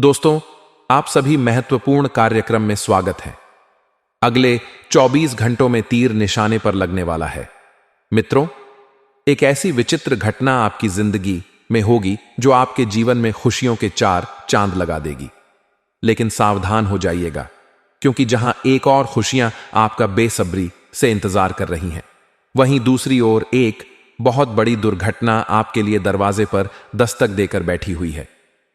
दोस्तों, आप सभी महत्वपूर्ण कार्यक्रम में स्वागत है। अगले 24 घंटों में तीर निशाने पर लगने वाला है। मित्रों, एक ऐसी विचित्र घटना आपकी जिंदगी में होगी जो आपके जीवन में खुशियों के 4 चांद लगा देगी। लेकिन सावधान हो जाइएगा, क्योंकि जहां एक और खुशियां आपका बेसब्री से इंतजार कर रही हैं, वहीं दूसरी ओर एक बहुत बड़ी दुर्घटना आपके लिए दरवाजे पर दस्तक देकर बैठी हुई है।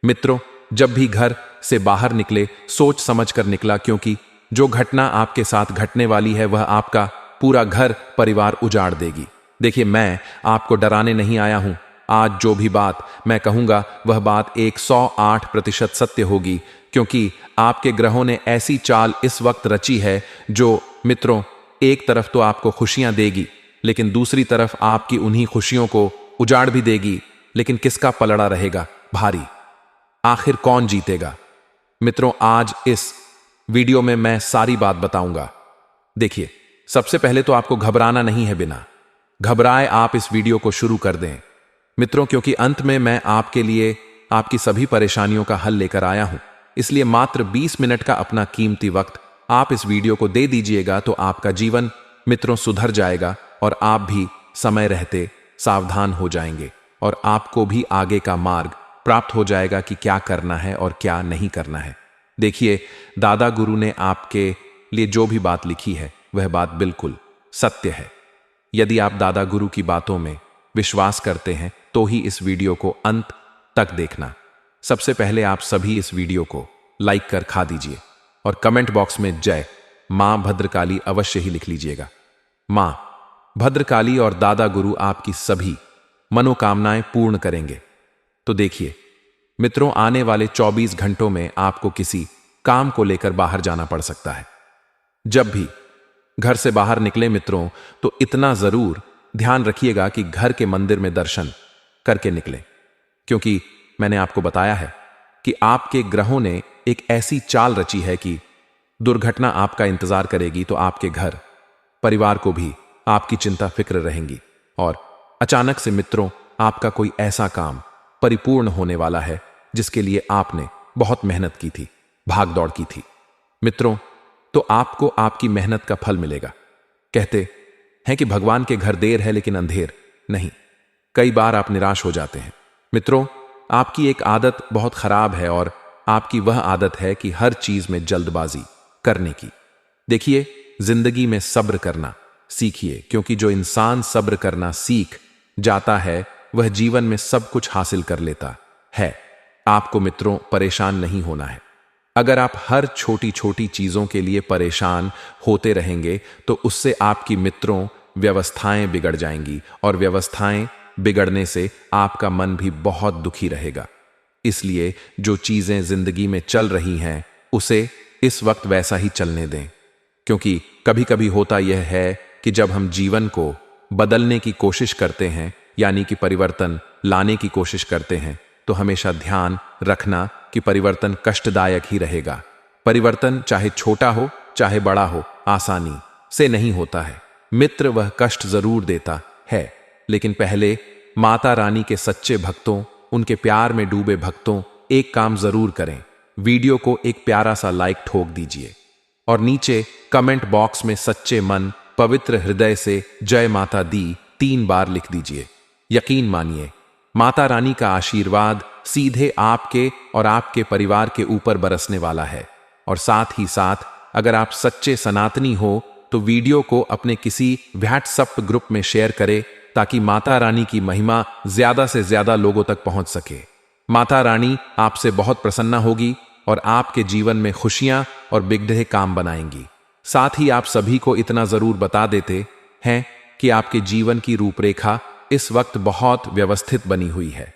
मित्रों, जब भी घर से बाहर निकले, सोच समझ कर निकला, क्योंकि जो घटना आपके साथ घटने वाली है वह आपका पूरा घर परिवार उजाड़ देगी। देखिए, मैं आपको डराने नहीं आया हूं। आज जो भी बात मैं कहूंगा वह बात 108% सत्य होगी, क्योंकि आपके ग्रहों ने ऐसी चाल इस वक्त रची है जो, मित्रों, एक तरफ तो आपको खुशियां देगी, लेकिन दूसरी तरफ आपकी उन्हीं खुशियों को उजाड़ भी देगी। लेकिन किसका पलड़ा रहेगा भारी? आखिर कौन जीतेगा? मित्रों, आज इस वीडियो में मैं सारी बात बताऊंगा। देखिए, सबसे पहले तो आपको घबराना नहीं है। बिना घबराए आप इस वीडियो को शुरू कर दें, मित्रों, क्योंकि अंत में मैं आपके लिए आपकी सभी परेशानियों का हल लेकर आया हूं। इसलिए मात्र 20 मिनट का अपना कीमती वक्त आप इस वीडियो को दे दीजिएगा तो आपका जीवन, मित्रों, सुधर जाएगा और आप भी समय रहते सावधान हो जाएंगे और आपको भी आगे का मार्ग प्राप्त हो जाएगा कि क्या करना है और क्या नहीं करना है। देखिए, दादा गुरु ने आपके लिए जो भी बात लिखी है वह बात बिल्कुल सत्य है। यदि आप दादा गुरु की बातों में विश्वास करते हैं तो ही इस वीडियो को अंत तक देखना। सबसे पहले आप सभी इस वीडियो को लाइक कर खा दीजिए और कमेंट बॉक्स में जय मां भद्रकाली अवश्य ही लिख लीजिएगा। मां भद्रकाली और दादा गुरु आपकी सभी मनोकामनाएं पूर्ण करेंगे। तो देखिए मित्रों, आने वाले 24 घंटों में आपको किसी काम को लेकर बाहर जाना पड़ सकता है। जब भी घर से बाहर निकले मित्रों, तो इतना जरूर ध्यान रखिएगा कि घर के मंदिर में दर्शन करके निकलें, क्योंकि मैंने आपको बताया है कि आपके ग्रहों ने एक ऐसी चाल रची है कि दुर्घटना आपका इंतजार करेगी। तो आपके घर परिवार को भी आपकी चिंता फिक्र रहेंगी और अचानक से मित्रों, आपका कोई ऐसा काम परिपूर्ण होने वाला है जिसके लिए आपने बहुत मेहनत की थी, भाग दौड़ की थी। मित्रों, तो आपको आपकी मेहनत का फल मिलेगा। कहते हैं कि भगवान के घर देर है लेकिन अंधेर नहीं। कई बार आप निराश हो जाते हैं। मित्रों, आपकी एक आदत बहुत खराब है और आपकी वह आदत है कि हर चीज में जल्दबाजी करने की। देखिए, जिंदगी में सब्र करना सीखिए, क्योंकि जो इंसान सब्र करना सीख जाता है वह जीवन में सब कुछ हासिल कर लेता है। आपको मित्रों परेशान नहीं होना है। अगर आप हर छोटी छोटी चीजों के लिए परेशान होते रहेंगे तो उससे आपकी मित्रों व्यवस्थाएं बिगड़ जाएंगी और व्यवस्थाएं बिगड़ने से आपका मन भी बहुत दुखी रहेगा। इसलिए जो चीजें जिंदगी में चल रही हैं उसे इस वक्त वैसा ही चलने दें, क्योंकि कभी कभी होता यह है कि जब हम जीवन को बदलने की कोशिश करते हैं, यानी कि परिवर्तन लाने की कोशिश करते हैं, तो हमेशा ध्यान रखना कि परिवर्तन कष्टदायक ही रहेगा। परिवर्तन चाहे छोटा हो चाहे बड़ा हो, आसानी से नहीं होता है। मित्र वह कष्ट जरूर देता है, लेकिन पहले माता रानी के सच्चे भक्तों, उनके प्यार में डूबे भक्तों, एक काम जरूर करें। वीडियो को एक प्यारा सा लाइक ठोक दीजिए और नीचे कमेंट बॉक्स में सच्चे मन पवित्र हृदय से जय माता दी 3 बार लिख दीजिए। यकीन मानिए, माता रानी का आशीर्वाद सीधे आपके और आपके परिवार के ऊपर बरसने वाला है। और साथ ही साथ अगर आप सच्चे सनातनी हो तो वीडियो को अपने किसी व्हाट्सएप ग्रुप में शेयर करें, ताकि माता रानी की महिमा ज्यादा से ज्यादा लोगों तक पहुंच सके। माता रानी आपसे बहुत प्रसन्न होगी और आपके जीवन में खुशियां और बिगड़े काम बनाएंगी। साथ ही आप सभी को इतना जरूर बता देते हैं कि आपके जीवन की रूपरेखा इस वक्त बहुत व्यवस्थित बनी हुई है।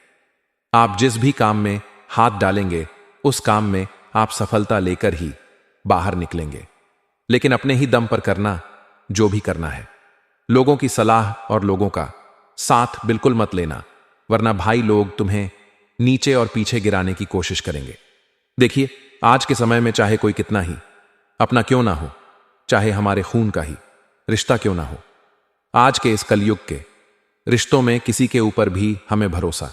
आप जिस भी काम में हाथ डालेंगे उस काम में आप सफलता लेकर ही बाहर निकलेंगे, लेकिन अपने ही दम पर करना जो भी करना है। लोगों की सलाह और लोगों का साथ बिल्कुल मत लेना, वरना भाई लोग तुम्हें नीचे और पीछे गिराने की कोशिश करेंगे। देखिए, आज के समय में चाहे कोई कितना ही अपना क्यों ना हो, चाहे हमारे खून का ही रिश्ता क्यों ना हो, आज के इस कलयुग के रिश्तों में किसी के ऊपर भी हमें भरोसा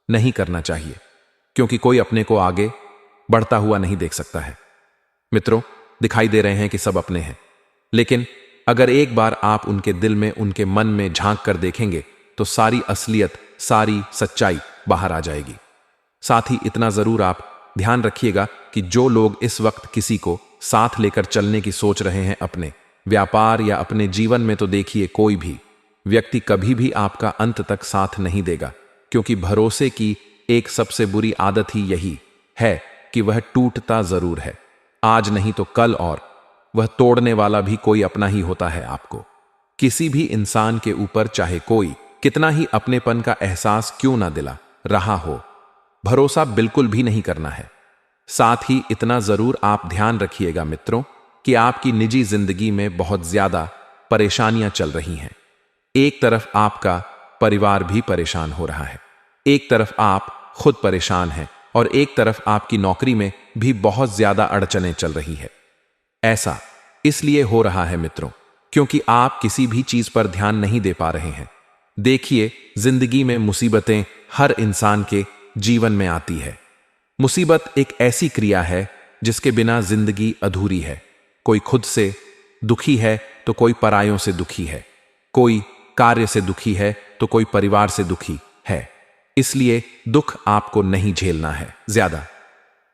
नहीं करना चाहिए, क्योंकि कोई अपने को आगे बढ़ता हुआ नहीं देख सकता है। मित्रों, दिखाई दे रहे हैं कि सब अपने हैं, लेकिन अगर एक बार आप उनके दिल में, उनके मन में झांक कर देखेंगे तो सारी असलियत, सारी सच्चाई बाहर आ जाएगी। साथ ही इतना जरूर आप ध्यान रखिएगा कि जो लोग इस वक्त किसी को साथ लेकर चलने की सोच रहे हैं अपने व्यापार या अपने जीवन में, तो देखिए कोई भी व्यक्ति कभी भी आपका अंत तक साथ नहीं देगा, क्योंकि भरोसे की एक सबसे बुरी आदत ही यही है कि वह टूटता जरूर है, आज नहीं तो कल, और वह तोड़ने वाला भी कोई अपना ही होता है। आपको किसी भी इंसान के ऊपर चाहे कोई कितना ही अपनेपन का एहसास क्यों ना दिला रहा हो, भरोसा बिल्कुल भी नहीं करना है। साथ ही इतना जरूर आप ध्यान रखिएगा मित्रों कि आपकी निजी जिंदगी में बहुत ज्यादा परेशानियां चल रही हैं। एक तरफ आपका परिवार भी परेशान हो रहा है, एक तरफ आप खुद परेशान हैं, और एक तरफ आपकी नौकरी में भी बहुत ज्यादा अड़चनें चल रही है। ऐसा इसलिए हो रहा है मित्रों क्योंकि आप किसी भी चीज पर ध्यान नहीं दे पा रहे हैं। देखिए, जिंदगी में मुसीबतें हर इंसान के जीवन में आती है। मुसीबत एक ऐसी क्रिया है जिसके बिना जिंदगी अधूरी है। कोई खुद से दुखी है तो कोई परायों से दुखी है, कोई कार्य से दुखी है तो कोई परिवार से दुखी है। इसलिए दुख आपको नहीं झेलना है ज्यादा,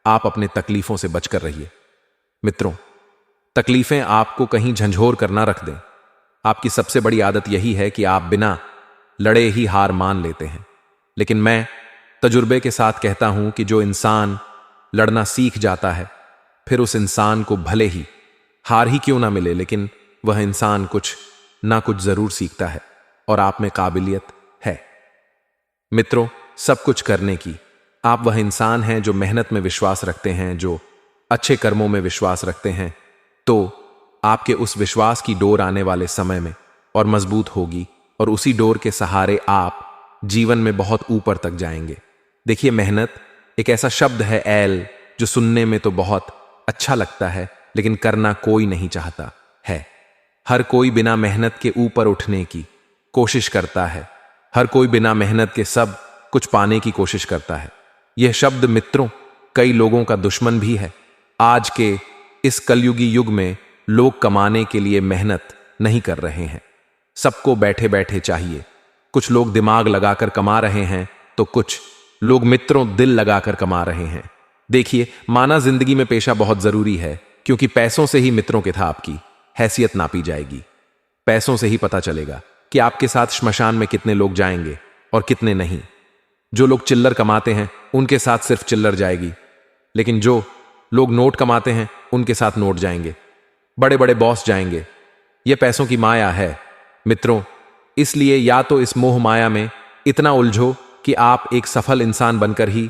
आप अपने तकलीफों से बचकर रहिए। मित्रों, तकलीफें आपको कहीं झंझोर कर ना रख दें। आपकी सबसे बड़ी आदत यही है कि आप बिना लड़े ही हार मान लेते हैं। लेकिन मैं तजुर्बे के साथ कहता हूं कि जो इंसान लड़ना सीख जाता है, फिर उस इंसान को भले ही हार ही क्यों ना मिले, लेकिन वह इंसान कुछ ना कुछ जरूर सीखता है, और आप में काबिलियत है मित्रों सब कुछ करने की। आप वह इंसान हैं जो मेहनत में विश्वास रखते हैं, जो अच्छे कर्मों में विश्वास रखते हैं, तो आपके उस विश्वास की डोर आने वाले समय में और मजबूत होगी, और उसी डोर के सहारे आप जीवन में बहुत ऊपर तक जाएंगे। देखिए, मेहनत एक ऐसा शब्द है एल, जो सुनने में तो बहुत अच्छा लगता है, लेकिन करना कोई नहीं चाहता है। हर कोई बिना मेहनत के ऊपर उठने की कोशिश करता है, हर कोई बिना मेहनत के सब कुछ पाने की कोशिश करता है। यह शब्द मित्रों कई लोगों का दुश्मन भी है। आज के इस कलयुगी युग में लोग कमाने के लिए मेहनत नहीं कर रहे हैं, सबको बैठे बैठे चाहिए। कुछ लोग दिमाग लगाकर कमा रहे हैं, तो कुछ लोग मित्रों दिल लगाकर कमा रहे हैं। देखिए, माना जिंदगी में पेशा बहुत जरूरी है, क्योंकि पैसों से ही मित्रों के था आपकी हैसियत नापी जाएगी। पैसों से ही पता चलेगा कि आपके साथ श्मशान में कितने लोग जाएंगे और कितने नहीं। जो लोग चिल्लर कमाते हैं उनके साथ सिर्फ चिल्लर जाएगी, लेकिन जो लोग नोट कमाते हैं उनके साथ नोट जाएंगे, बड़े बड़े बॉस जाएंगे। यह पैसों की माया है मित्रों। इसलिए या तो इस मोह माया में इतना उलझो कि आप एक सफल इंसान बनकर ही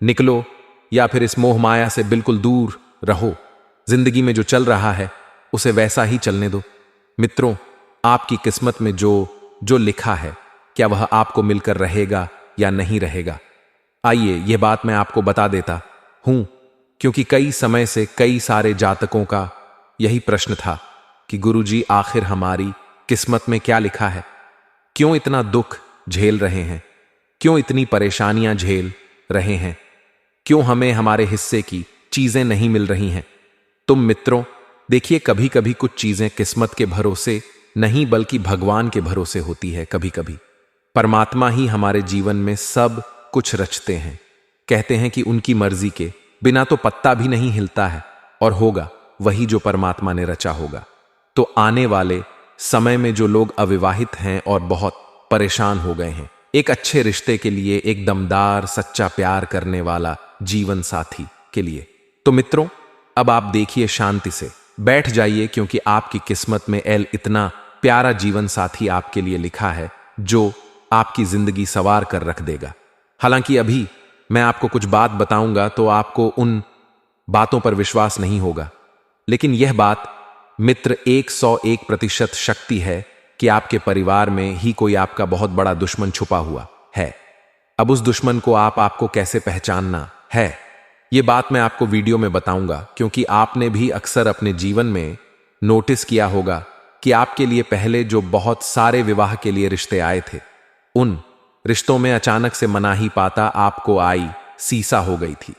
निकलो, या फिर इस मोह माया से बिल्कुल दूर रहो। जिंदगी में जो चल रहा है उसे वैसा ही चलने दो। मित्रों, आपकी किस्मत में जो लिखा है, क्या वह आपको मिलकर रहेगा या नहीं रहेगा? आइए, यह बात मैं आपको बता देता हूं, क्योंकि कई समय से कई सारे जातकों का यही प्रश्न था कि गुरुजी, आखिर हमारी किस्मत में क्या लिखा है? क्यों इतना दुख झेल रहे हैं? क्यों इतनी परेशानियां झेल रहे हैं? क्यों हमें हमारे हिस्से की चीजें नहीं मिल रही हैं? तुम मित्रों देखिए, कभी कभी कुछ चीजें किस्मत के भरोसे नहीं बल्कि भगवान के भरोसे होती है। कभी कभी परमात्मा ही हमारे जीवन में सब कुछ रचते हैं। कहते हैं कि उनकी मर्जी के बिना तो पत्ता भी नहीं हिलता है, और होगा वही जो परमात्मा ने रचा होगा। तो आने वाले समय में जो लोग अविवाहित हैं और बहुत परेशान हो गए हैं एक अच्छे रिश्ते के लिए, एक दमदार सच्चा प्यार करने वाला जीवन साथी के लिए, तो मित्रों अब आप देखिए, शांति से बैठ जाइए, क्योंकि आपकी किस्मत में एल इतना प्यारा जीवन साथी आपके लिए लिखा है जो आपकी जिंदगी सवार कर रख देगा। हालांकि अभी मैं आपको कुछ बात बताऊंगा तो आपको उन बातों पर विश्वास नहीं होगा, लेकिन यह बात मित्र 101% शक्ति है कि आपके परिवार में ही कोई आपका बहुत बड़ा दुश्मन छुपा हुआ है। अब उस दुश्मन को आपको कैसे पहचानना है, यह बात मैं आपको वीडियो में बताऊंगा, क्योंकि आपने भी अक्सर अपने जीवन में नोटिस किया होगा कि आपके लिए पहले जो बहुत सारे विवाह के लिए रिश्ते आए थे, उन रिश्तों में अचानक से मनाही पाता आपको आई सीसा हो गई थी।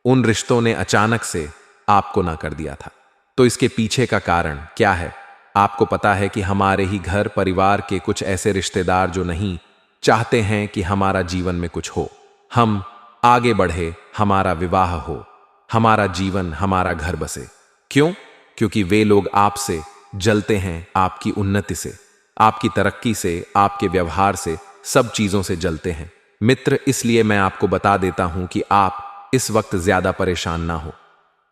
उन रिश्तों ने अचानक से आपको ना कर दिया था। तो इसके पीछे का कारण क्या है? आपको पता है कि हमारे ही घर परिवार के कुछ ऐसे रिश्तेदार जो नहीं चाहते हैं कि हमारा जीवन में कुछ हो, हम आगे बढ़े, हमारा विवाह हो, हमारा जीवन, हमारा घर बसे। क्यों? क्योंकि वे लोग आपसे जलते हैं, आपकी उन्नति से, आपकी तरक्की से, आपके व्यवहार से, सब चीजों से जलते हैं। मित्र, इसलिए मैं आपको बता देता हूं कि आप इस वक्त ज्यादा परेशान ना हो।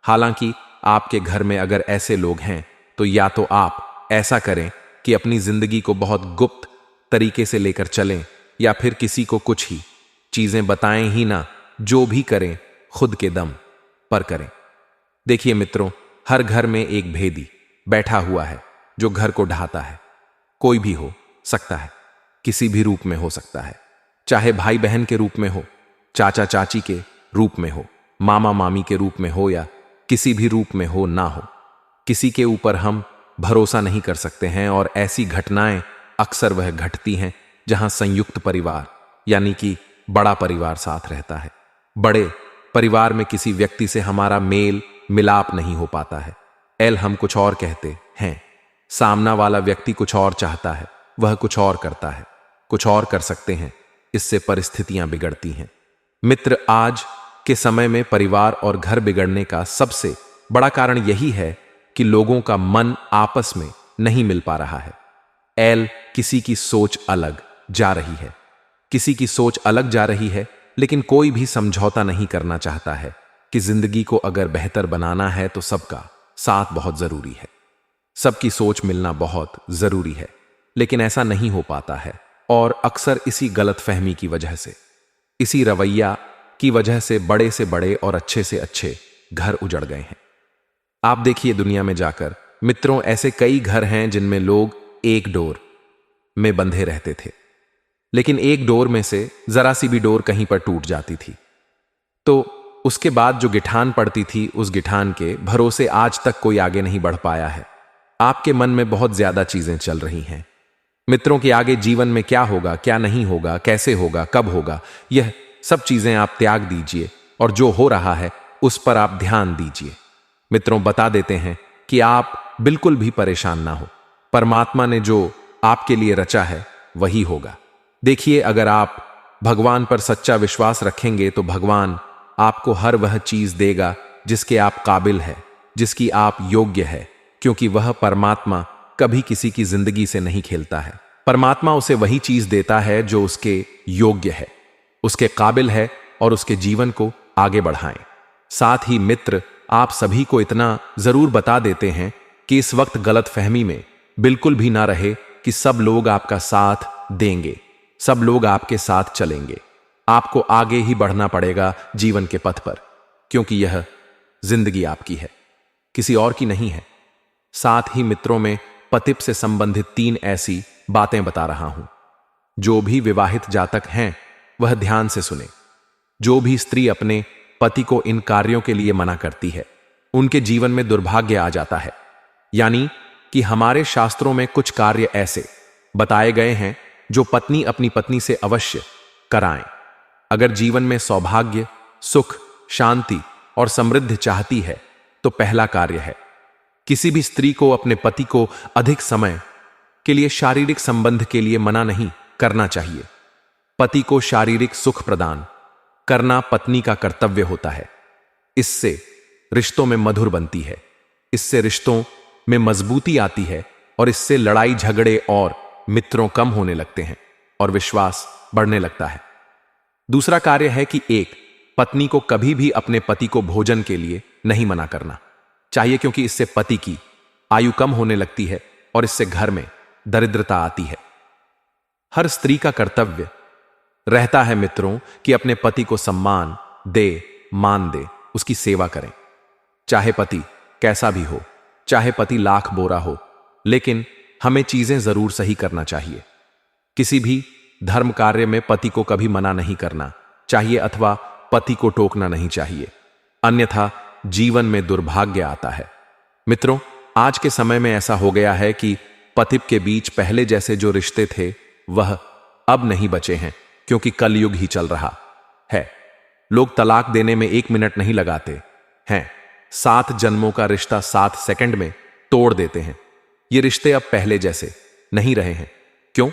हालांकि आपके घर में अगर ऐसे लोग हैं तो या तो आप ऐसा करें कि अपनी जिंदगी को बहुत गुप्त तरीके से लेकर चलें, या फिर किसी को कुछ ही चीजें बताएं ही ना। जो भी करें खुद के दम पर करें। देखिए मित्रों, हर घर में एक भेदी बैठा हुआ है जो घर को ढाता है। कोई भी हो सकता है, किसी भी रूप में हो सकता है, चाहे भाई बहन के रूप में हो, चाचा चाची के रूप में हो, मामा मामी के रूप में हो, या किसी भी रूप में हो ना हो। किसी के ऊपर हम भरोसा नहीं कर सकते हैं, और ऐसी घटनाएं अक्सर वह घटती हैं जहां संयुक्त परिवार यानी कि बड़ा परिवार साथ रहता है। बड़े परिवार में किसी व्यक्ति से हमारा मेल मिलाप नहीं हो पाता है। हम कुछ और कहते हैं, सामना वाला व्यक्ति कुछ और चाहता है, वह कुछ और करता है, कुछ और कर सकते हैं। इससे परिस्थितियां बिगड़ती हैं। मित्र, आज के समय में परिवार और घर बिगड़ने का सबसे बड़ा कारण यही है कि लोगों का मन आपस में नहीं मिल पा रहा है। किसी की सोच अलग जा रही है, किसी की सोच अलग जा रही है, लेकिन कोई भी समझौता नहीं करना चाहता है कि जिंदगी को अगर बेहतर बनाना है तो सबका साथ बहुत जरूरी है, सबकी सोच मिलना बहुत जरूरी है। लेकिन ऐसा नहीं हो पाता है, और अक्सर इसी गलतफहमी की वजह से, इसी रवैया की वजह से बड़े और अच्छे से अच्छे घर उजड़ गए हैं। आप देखिए दुनिया में जाकर मित्रों, ऐसे कई घर हैं जिनमें लोग एक डोर में बंधे रहते थे, लेकिन एक डोर में से जरा सी भी डोर कहीं पर टूट जाती थी तो उसके बाद जो गिठान पड़ती थी, उस गिठान के भरोसे आज तक कोई आगे नहीं बढ़ पाया है। आपके मन में बहुत ज्यादा चीजें चल रही हैं मित्रों कि आगे जीवन में क्या होगा, क्या नहीं होगा, कैसे होगा, कब होगा। यह सब चीजें आप त्याग दीजिए और जो हो रहा है उस पर आप ध्यान दीजिए। मित्रों, बता देते हैं कि आप बिल्कुल भी परेशान ना हो। परमात्मा ने जो आपके लिए रचा है वही होगा। देखिए, अगर आप भगवान पर सच्चा विश्वास रखेंगे तो भगवान आपको हर वह चीज देगा जिसके आप काबिल है, जिसकी आप योग्य है, क्योंकि वह परमात्मा कभी किसी की जिंदगी से नहीं खेलता है। परमात्मा उसे वही चीज देता है जो उसके योग्य है, उसके काबिल है, और उसके जीवन को आगे बढ़ाएं। साथ ही मित्र, आप सभी को इतना जरूर बता देते हैं कि इस वक्त गलतफहमी में बिल्कुल भी ना रहे कि सब लोग आपका साथ देंगे, सब लोग आपके साथ चलेंगे। आपको आगे ही बढ़ना पड़ेगा जीवन के पथ पर, क्योंकि यह जिंदगी आपकी है, किसी और की नहीं है। साथ ही मित्रों, में पतिप से संबंधित 3 ऐसी बातें बता रहा हूं। जो भी विवाहित जातक हैं वह ध्यान से सुने। जो भी स्त्री अपने पति को इन कार्यों के लिए मना करती है, उनके जीवन में दुर्भाग्य आ जाता है। यानी कि हमारे शास्त्रों में कुछ कार्य ऐसे बताए गए हैं जो पत्नी अपनी पत्नी से अवश्य कराएं। अगर जीवन में सौभाग्य, सुख, शांति और समृद्धि चाहती है तो पहला कार्य है, किसी भी स्त्री को अपने पति को अधिक समय के लिए शारीरिक संबंध के लिए मना नहीं करना चाहिए। पति को शारीरिक सुख प्रदान करना पत्नी का कर्तव्य होता है। इससे रिश्तों में मधुर बनती है, इससे रिश्तों में मजबूती आती है, और इससे लड़ाई झगड़े और मित्रों कम होने लगते हैं और विश्वास बढ़ने लगता है। दूसरा कार्य है कि एक पत्नी को कभी भी अपने पति को भोजन के लिए नहीं मना करना चाहिए, क्योंकि इससे पति की आयु कम होने लगती है और इससे घर में दरिद्रता आती है। हर स्त्री का कर्तव्य रहता है मित्रों कि अपने पति को सम्मान दे, मान दे, उसकी सेवा करें। चाहे पति कैसा भी हो, चाहे पति लाख बोरा हो, लेकिन हमें चीजें जरूर सही करना चाहिए। किसी भी धर्म कार्य में पति को कभी मना नहीं करना चाहिए अथवा पति को टोकना नहीं चाहिए, अन्यथा जीवन में दुर्भाग्य आता है। मित्रों, आज के समय में ऐसा हो गया है कि पतिप के बीच पहले जैसे जो रिश्ते थे वह अब नहीं बचे हैं, क्योंकि कलयुग ही चल रहा है। लोग तलाक देने में 1 मिनट नहीं लगाते हैं, 7 जन्मों का रिश्ता 7 सेकंड में तोड़ देते हैं। ये रिश्ते अब पहले जैसे नहीं रहे हैं। क्यों?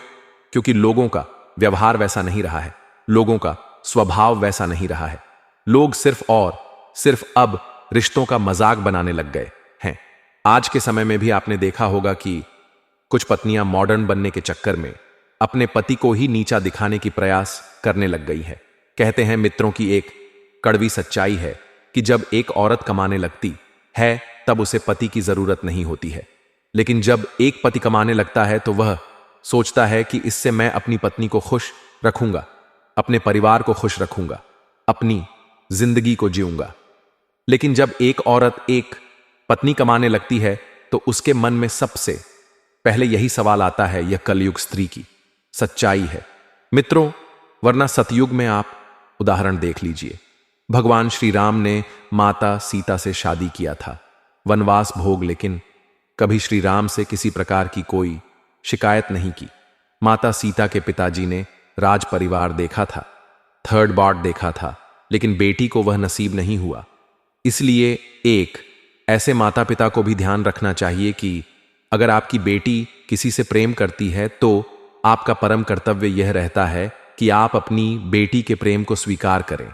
क्योंकि लोगों का व्यवहार वैसा नहीं रहा है, लोगों का स्वभाव वैसा नहीं रहा है। लोग सिर्फ अब रिश्तों का मजाक बनाने लग गए हैं। आज के समय में भी आपने देखा होगा कि कुछ पत्नियां मॉडर्न बनने के चक्कर में अपने पति को ही नीचा दिखाने की प्रयास करने लग गई है। कहते हैं मित्रों की एक कड़वी सच्चाई है कि जब एक औरत कमाने लगती है तब उसे पति की जरूरत नहीं होती है, लेकिन जब एक पति कमाने लगता है तो वह सोचता है कि इससे मैं अपनी पत्नी को खुश रखूंगा, अपने परिवार को खुश रखूंगा, अपनी जिंदगी को जीऊंगा। लेकिन जब एक औरत एक पत्नी कमाने लगती है तो उसके मन में सबसे पहले यही सवाल आता है, यह कलयुग स्त्री की सच्चाई है मित्रों। वरना सतयुग में आप उदाहरण देख लीजिए। भगवान श्री राम ने माता सीता से शादी किया था, वनवास भोग, लेकिन कभी श्री राम से किसी प्रकार की कोई शिकायत नहीं की। माता सीता के पिताजी ने राज परिवार देखा था, थर्ड बार देखा था, लेकिन बेटी को वह नसीब नहीं हुआ। इसलिए एक ऐसे माता पिता को भी ध्यान रखना चाहिए कि अगर आपकी बेटी किसी से प्रेम करती है तो आपका परम कर्तव्य यह रहता है कि आप अपनी बेटी के प्रेम को स्वीकार करें।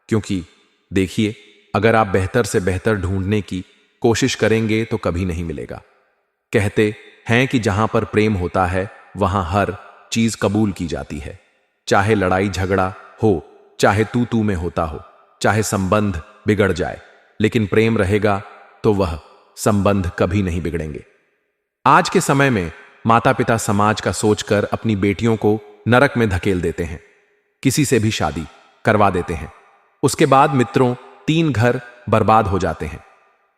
क्योंकि देखिए, अगर आप बेहतर से बेहतर ढूंढने की कोशिश करेंगे तो कभी नहीं मिलेगा। कहते हैं कि जहां पर प्रेम होता है वहां हर चीज कबूल की जाती है, चाहे लड़ाई झगड़ा हो, चाहे तू में होता हो, चाहे संबंध बिगड़ जाए, लेकिन प्रेम रहेगा तो वह संबंध कभी नहीं बिगड़ेंगे। आज के समय में माता पिता समाज का सोचकर अपनी बेटियों को नरक में धकेल देते हैं, किसी से भी शादी करवा देते हैं। उसके बाद मित्रों 3 घर बर्बाद हो जाते हैं।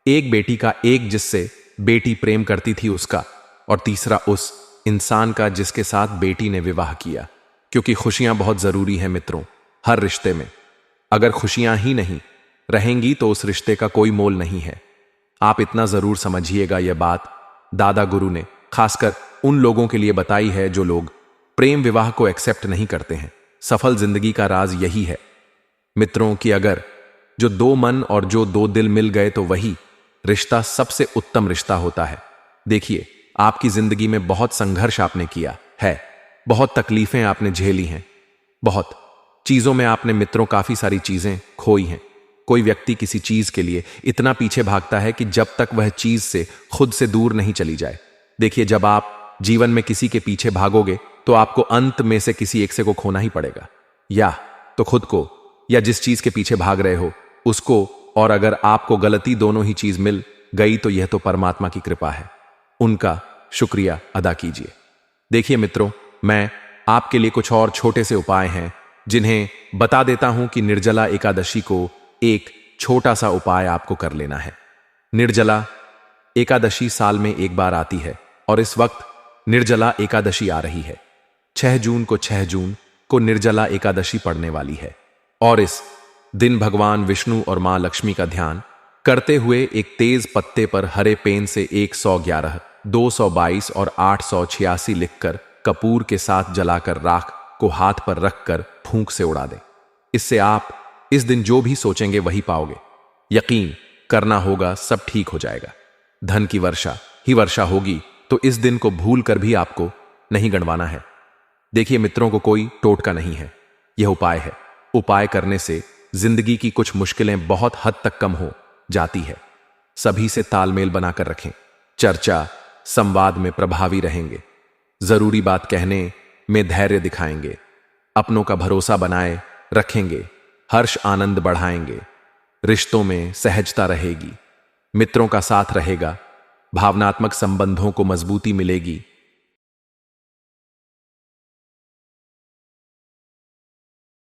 एक बेटी का, एक जिससे बेटी प्रेम करती थी उसका, और तीसरा उस इंसान का जिसके साथ बेटी ने विवाह किया। क्योंकि खुशियां बहुत जरूरी है मित्रों हर रिश्ते में। अगर खुशियां ही नहीं रहेंगी तो उस रिश्ते का कोई मोल नहीं है। आप इतना जरूर समझिएगा, यह बात दादा गुरु ने खासकर उन लोगों के लिए बताई है जो लोग प्रेम विवाह को एक्सेप्ट नहीं करते हैं। सफल जिंदगी का राज यही है मित्रों कि अगर जो 2 मन और जो 2 दिल मिल गए तो वही रिश्ता सबसे उत्तम रिश्ता होता है। देखिए, आपकी जिंदगी में बहुत संघर्ष आपने किया है, बहुत तकलीफें आपने झेली हैं, बहुत चीजों में आपने मित्रों काफी सारी चीजें खोई हैं। कोई व्यक्ति किसी चीज के लिए इतना पीछे भागता है कि जब तक वह चीज से खुद से दूर नहीं चली जाए। देखिए, जब आप जीवन में किसी के पीछे भागोगे तो आपको अंत में से किसी एक से को खोना ही पड़ेगा, या तो खुद को या जिस चीज के पीछे भाग रहे हो उसको। और अगर आपको गलती दोनों ही चीज मिल गई तो यह तो परमात्मा की कृपा है, उनका शुक्रिया अदा कीजिए। देखिए मित्रों, मैं आपके लिए कुछ और छोटे से उपाय हैं जिन्हें बता देता हूं कि निर्जला एकादशी को एक छोटा सा उपाय आपको कर लेना है। निर्जला एकादशी साल में एक बार आती है और इस वक्त निर्जला एकादशी आ रही है। 6 जून को निर्जला एकादशी पड़ने वाली है और इस दिन भगवान विष्णु और मां लक्ष्मी का ध्यान करते हुए एक तेज पत्ते पर हरे पेन से 111, 222 और 886 लिखकर कपूर के साथ जलाकर राख को हाथ पर रखकर फूंक से उड़ा दें। इससे आप इस दिन जो भी सोचेंगे वही पाओगे। यकीन करना होगा, सब ठीक हो जाएगा। धन की वर्षा ही वर्षा होगी, तो इस दिन को भूल कर भी आपको नहीं गणवाना है। देखिए मित्रों, को कोई टोटका नहीं है, यह उपाय है। उपाय करने से जिंदगी की कुछ मुश्किलें बहुत हद तक कम हो जाती है। सभी से तालमेल बनाकर रखें, चर्चा संवाद में प्रभावी रहेंगे, जरूरी बात कहने में धैर्य दिखाएंगे, अपनों का भरोसा बनाए रखेंगे, हर्ष आनंद बढ़ाएंगे, रिश्तों में सहजता रहेगी, मित्रों का साथ रहेगा, भावनात्मक संबंधों को मजबूती मिलेगी,